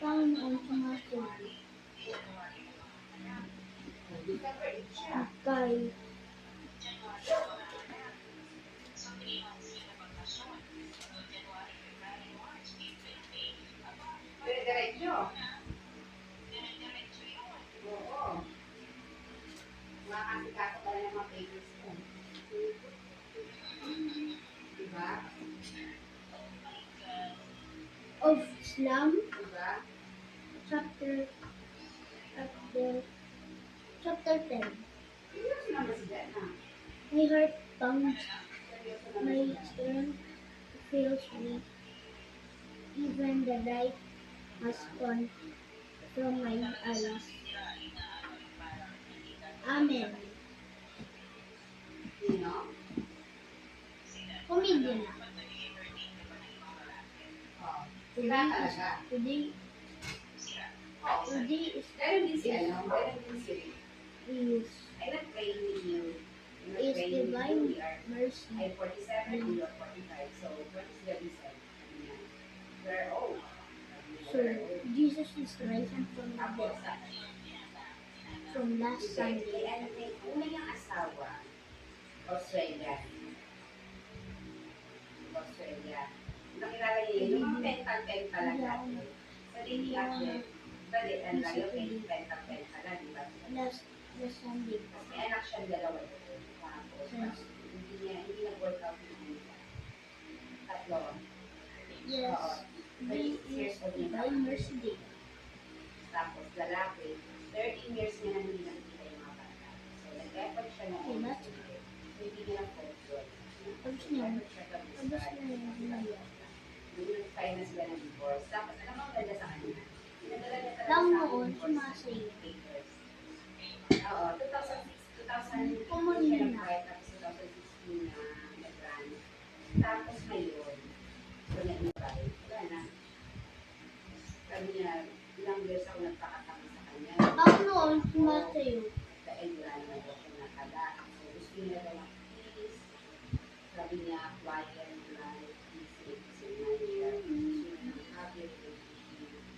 Panginoon sumasagot kay Dire-diretso. Oo. Makakasikaso ka na ng mga papers ko. Diba? of Islam, Diba? chapter chapter 10. Seryoso naman sila na. My heart pounds, Seryoso naman my sila. strength feels weak. Even the light has gone from my eyes. Amen. Sino? Komedya na. Oo. Sila talaga. Today Oo. is Ganun din si ano, ganun din si Rick. is I'm not praying with you. I'm not is praying with you. divine We are, mercy. I'm 47 and you're 45. So, what is the reason? We're old. So Jesus is risen from the Tapos, dead from last Sunday. Sunday. Ano yung una niyang asawa, Australia. Australia. Nakilala niyo yun, yung mga pental lang dati. Sa dating app din, bali, ang layo, pental lang, di ba? Last Sunday. Tapos may anak siyang dalawa doon. Tapos, hindi nag-workout yung isa. Tatlo. Yes. Oo. This 36 years is old yung divine mercy day. Tapos, lalaki, 13 years niya na hindi nakikita yung mga bata. So, nag-effort siya na Okay, that's so, hindi niya lang focus. Tapos niya, Nag-effort siya tapos pag-start. na yun. Yung nag-file na sila ng divorce. Tapos, alam mo, ang ganda sa kanya. Pinadala niya talaga Lang sa noon, akin sumasayo. papers. Oo, 2006, 2000, Common siya yun na. nag-file, tapos 2016 na nag-run. Tapos ngayon, so nag-file. Wala na. Sabi niya, ilang years ako nagpakatama sa kanya. Ako noon, sumasayo. Dahil wala naman daw siya nakala. So, gusto niya daw ang peace. Sabi niya, quiet life.